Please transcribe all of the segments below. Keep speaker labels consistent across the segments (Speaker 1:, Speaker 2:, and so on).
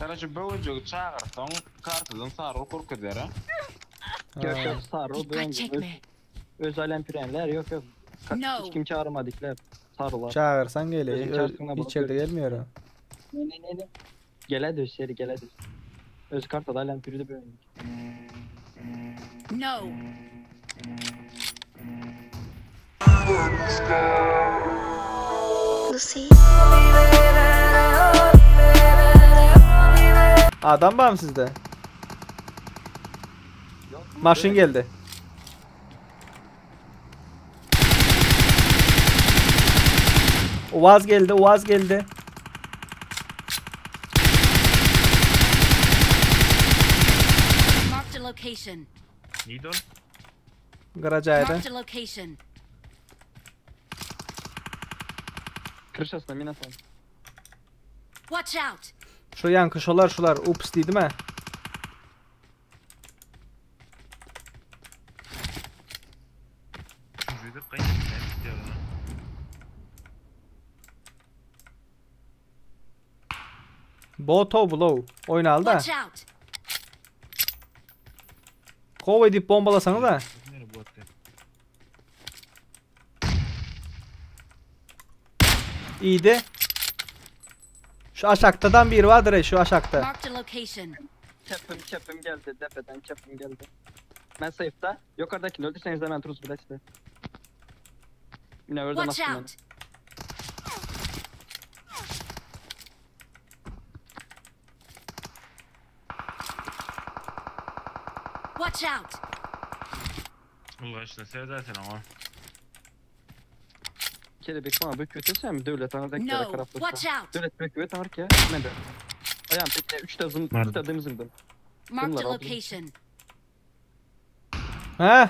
Speaker 1: Karıcı böğücüğü çağırsan kartıdan sarıl korku der ha.
Speaker 2: Yok sarıl
Speaker 3: Dikkat çekme.
Speaker 2: öz alem frenler yok.
Speaker 3: No.
Speaker 2: Hiç kim çağırmadıklar. Sarılar.
Speaker 4: Çağırsan
Speaker 2: Benim
Speaker 4: geliyor.
Speaker 2: çağırsana
Speaker 4: İçeride gelmiyor o.
Speaker 2: Ne. Geledi seri geledi. Öz kartta da alem pürüdü böyle.
Speaker 3: No.
Speaker 5: Lucy.
Speaker 4: Adam var mı sizde? Maşın geldi. Uaz geldi, Uaz geldi.
Speaker 3: Marked a location.
Speaker 1: Nidon.
Speaker 4: Garajaydı.
Speaker 3: Marked a location.
Speaker 2: Kırışasına mina sen.
Speaker 3: Watch out.
Speaker 4: Şu yankı şular. Ups değil mi?
Speaker 1: Züydü kaynak ne istiyor lan?
Speaker 4: Boto blow. Oyna al da.
Speaker 3: Watch out.
Speaker 4: Kov edip bombalasanı da.
Speaker 1: Nere bu atıyor?
Speaker 4: İyiydi. Şu aşaktadan bir vardır şu aşakta.
Speaker 3: Marked a location.
Speaker 2: Çapım geldi. Depeden çapım geldi. Ben safe'da. Yukarıdakini öldürseniz hemen turuz bile size. Yine öldüm
Speaker 3: Watch
Speaker 2: aslında.
Speaker 3: out. Watch out.
Speaker 1: Ulgaçla sevdasen ama.
Speaker 2: Kelebek bana böyle kötü sen mi? Devlet anadakileri
Speaker 3: No.
Speaker 2: karaflısı.
Speaker 3: Watch out.
Speaker 2: Devlet böyle kötü var ki. Ne de? Ayağım peki 3 tadımı zımdım.
Speaker 3: Marked a
Speaker 2: Bunlar aldım.
Speaker 3: location.
Speaker 4: He?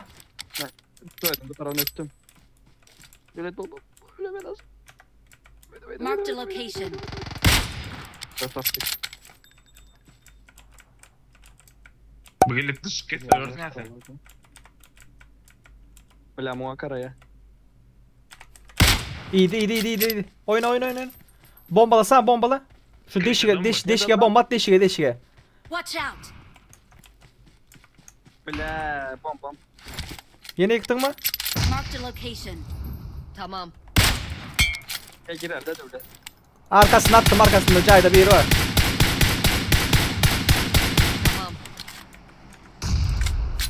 Speaker 2: Söyledim bu tarafını öptüm. Devlet baba. Öleme lazım.
Speaker 3: Marked a location.
Speaker 2: Basastık.
Speaker 1: Bu gelip dış getiriyoruz zaten.
Speaker 2: Öyle muhakkara ya.
Speaker 4: İyiydi. Oyna. Bombalasana bombala. Şu deşike bomba at deşike.
Speaker 3: Watch out.
Speaker 2: Böyle bom.
Speaker 4: Yeni yıktın mı?
Speaker 3: Marked a location. Tamam.
Speaker 2: Girer de devlet.
Speaker 4: Arkasına attım arkasında Cayda bir yeri var.
Speaker 3: Tamam.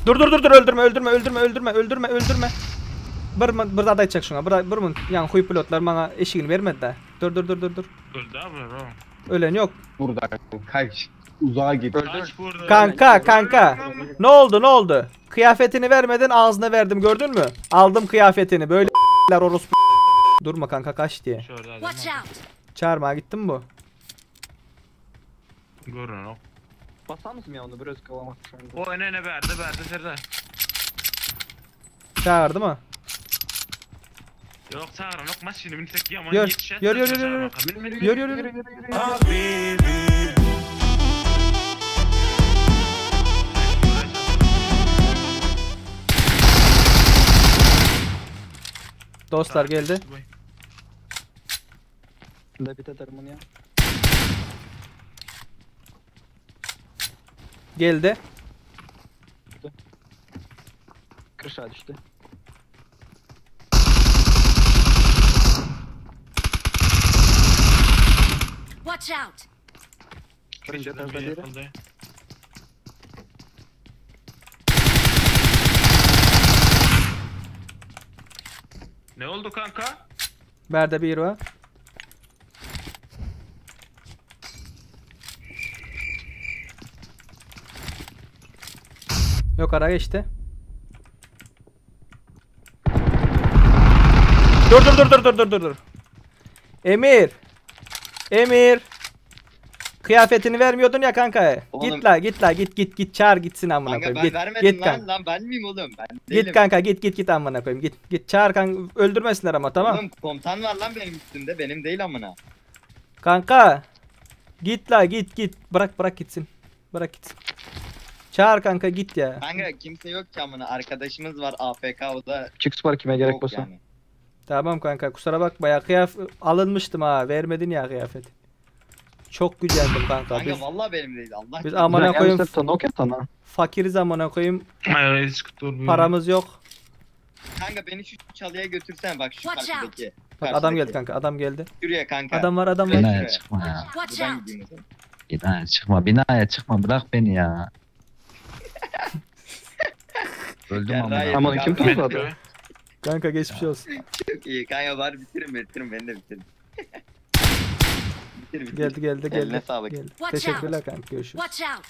Speaker 4: Dur öldürme. Bir daha dayacak şuna. Burmun yani huy pilotlar bana eşiğini vermedi de. Dur.
Speaker 1: Öldü abi bro.
Speaker 4: Ölen yok.
Speaker 6: Burada kaç uzağa git.
Speaker 1: Kaç burada?
Speaker 4: Kanka. Ne oldu? Kıyafetini vermedin ağzına verdim gördün mü? Aldım kıyafetini böyle orospu. Durma kanka kaç diye.
Speaker 1: Şurada
Speaker 3: Watch
Speaker 1: adam.
Speaker 3: out.
Speaker 4: Çağırma gittin mi bu?
Speaker 1: Görün o.
Speaker 2: Basar mısın ya onu biraz kavamak şu anda.
Speaker 1: O ne verdi Serdar.
Speaker 4: Çağırdı mı?
Speaker 1: Yok çağırın yok maç şimdi tek yaman
Speaker 4: Yürü.
Speaker 1: yetişer.
Speaker 4: Yürü. Dostlar geldi.
Speaker 2: Şimdi bir ederim onu ya.
Speaker 4: Geldi.
Speaker 2: Kırışa düştü.
Speaker 3: Watch out.
Speaker 2: Kırınca etajda biri.
Speaker 1: Ne oldu kanka?
Speaker 4: Berde bir var. Yok ara geçti. Dur. Emir. Kıyafetini vermiyordun ya kanka.
Speaker 6: Oğlum.
Speaker 4: Git çağır gitsin amına
Speaker 6: Kanka
Speaker 4: koyayım.
Speaker 6: ben vermedim
Speaker 4: Git
Speaker 6: lan.
Speaker 4: kanka.
Speaker 6: Lan ben miyim oğlum? Ben değilim.
Speaker 4: Git kanka git amına koyayım. Git çağır kanka öldürmesinler ama tamam.
Speaker 6: Oğlum komutan var lan benim üstümde. Benim değil amına.
Speaker 4: Kanka. Git. Bırak gitsin. Çağır kanka git ya.
Speaker 6: Kanka kimse yok ki amına. Arkadaşımız var AFK o da
Speaker 2: Çık spor kime gerek
Speaker 6: yok
Speaker 2: olsa.
Speaker 6: yani.
Speaker 4: Tamam kanka kusura bakma ya alınmıştım ha vermedin ya kıyafet. Çok gücendim kanka.
Speaker 6: Kanka
Speaker 4: Biz,
Speaker 6: vallahi benim değil Allah.
Speaker 4: biz amına koyayım
Speaker 2: Sana.
Speaker 4: fakiriz amına koyayım.
Speaker 1: Hayır dur.
Speaker 4: Paramız yok.
Speaker 6: Kanka beni şu çalıya götürsen bak şu
Speaker 3: Watch out.
Speaker 6: karşıdaki.
Speaker 4: Bak adam geldi kanka, adam geldi.
Speaker 6: Şuraya kanka.
Speaker 4: Adam var, adam var.
Speaker 5: Binaya çıkma ya.
Speaker 3: Watch
Speaker 6: Buradan
Speaker 3: out.
Speaker 6: gideyim o zaman.
Speaker 5: Binaya çıkma. Binaya çıkma. Bırak beni ya. Öldüm
Speaker 6: Gel,
Speaker 5: ama.
Speaker 6: Ryan.
Speaker 2: Ama kim
Speaker 6: Kanka,
Speaker 2: tuzadı?
Speaker 4: Kanka geçmiş olsun.
Speaker 6: Çok iyi. Kanka bari bitirin beni de bitirin. bitir.
Speaker 4: Geldi
Speaker 6: Eline
Speaker 4: geldi.
Speaker 6: sağlık.
Speaker 4: Geldi.
Speaker 3: Watch
Speaker 4: Teşekkürler kanka, görüşürüz.
Speaker 3: Watch out.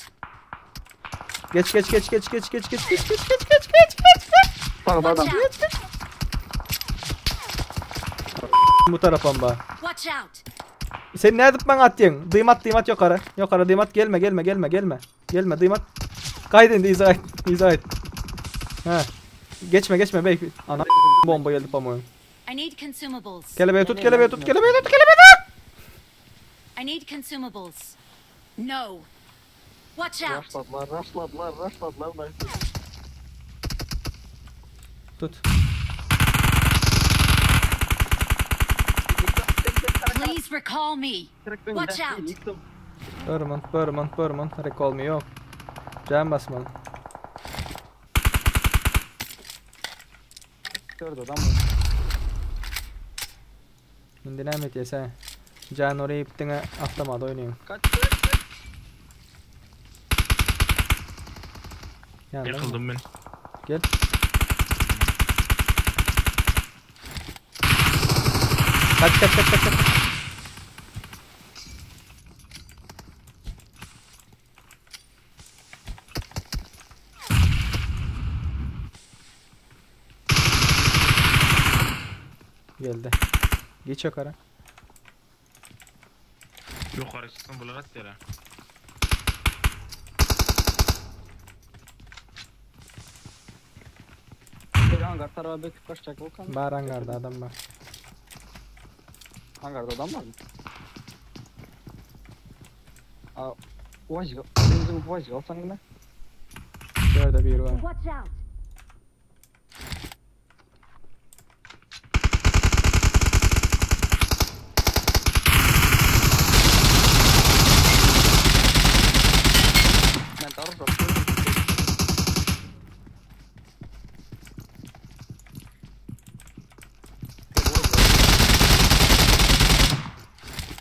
Speaker 4: Geç.
Speaker 2: Sağda adam.
Speaker 3: Watch out.
Speaker 4: Bu tarafa mı?
Speaker 3: Watch out.
Speaker 4: Sen nerede bana atıyorsun? Dıymat yukarı. Yukarı dıymat, gelme dıymat. Kaydın izah et. Ha. Geçme bey. Ana bomba geldi pamuğun.
Speaker 3: I need consumables.
Speaker 4: Kelebeği tut.
Speaker 3: I need consumables. No. Watch out.
Speaker 2: Rushladılar.
Speaker 4: Tut.
Speaker 3: Please recall me. Watch out.
Speaker 4: Börman. Recall me yok. Can basmalı.
Speaker 2: Gördü adam.
Speaker 4: Şimdi nemet sen? Can oraya iptine atlamadı oynuyor.
Speaker 2: Kaç.
Speaker 4: Yandan mı?
Speaker 1: Yakıldım ben.
Speaker 4: Gel. Kaç. Geldi. Geç yukarı.
Speaker 1: Yukarı çıksın bunlar at yere.
Speaker 2: Bir hangar tarafa bekip kaçacak Volkan.
Speaker 4: Bağır hangarda adam var.
Speaker 2: Hangarda adam var mı? Aa, uvacık. Denizin uvacık alsan yine.
Speaker 4: Şurada bir var.
Speaker 3: Watch out.
Speaker 2: Ben tarım da.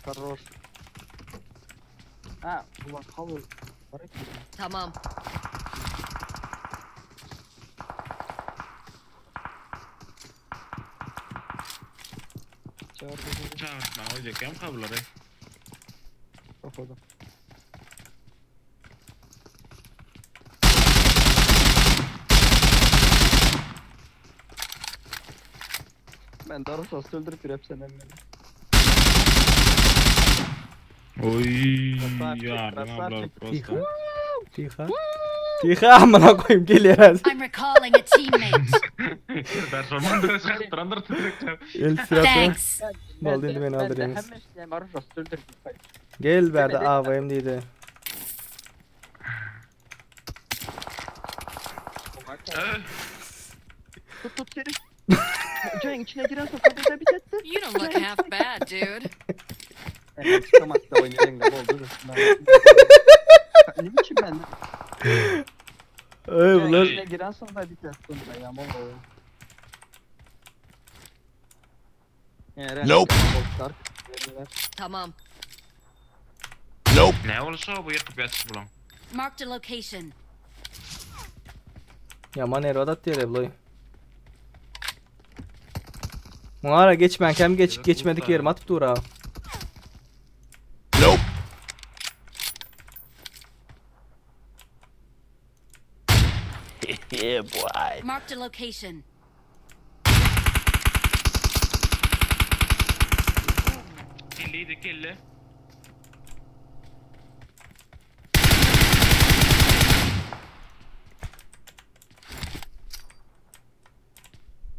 Speaker 2: Carros. Ha, ulan kabul. Var ki.
Speaker 3: Tamam.
Speaker 2: Çağırdı.
Speaker 1: Çağırtma olacak hem kabloları.
Speaker 2: Kapadı. Ben Darus'u öldürüp bir hepsini emmedim.
Speaker 1: Oy
Speaker 2: Basar,
Speaker 1: yardım
Speaker 2: basar,
Speaker 1: abla
Speaker 2: çek.
Speaker 1: posta.
Speaker 4: Tiha amına koyayım geliyor herhalde.
Speaker 3: I'm recalling a teammate.
Speaker 1: Ben sormam da çıkarttırandır tutacağım.
Speaker 4: El sırası.
Speaker 3: Thanks.
Speaker 4: Mal değil beni aldır
Speaker 2: Ben
Speaker 4: Enes.
Speaker 2: de hem Darus'u öldürdüm.
Speaker 4: Gel berde avayım dedi.
Speaker 2: Tut seni. Can içine giren sokakta bir tetse.
Speaker 3: You don't look half bad, dude.
Speaker 2: Evet çıkamaz da oynayın da oldu. Ne biçim ben?
Speaker 4: Ay
Speaker 2: Can
Speaker 4: bunlar.
Speaker 2: içine giren sonra bir tetse sonra ya mol oluyor.
Speaker 7: Nope.
Speaker 3: Tamam.
Speaker 1: Ne olursa bu yakıp yatsın bulan.
Speaker 3: Marked a location.
Speaker 4: Ya man rodat diye evloy. Muara geçmen kem geçmedik yerim atıp dur ha.
Speaker 3: Marked a location.
Speaker 1: Killiydi killi.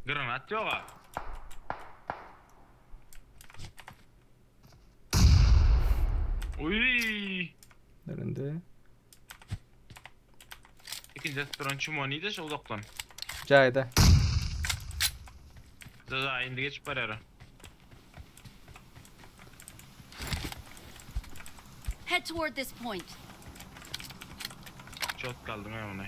Speaker 1: Granat yok ha. Uy.
Speaker 4: Nerede?
Speaker 1: İkinci restoran çumoniydi şu uzaktan.
Speaker 4: Cayda.
Speaker 1: Daha indi geçip var yara.
Speaker 3: Head toward this point.
Speaker 1: Çok kaldım ya ona.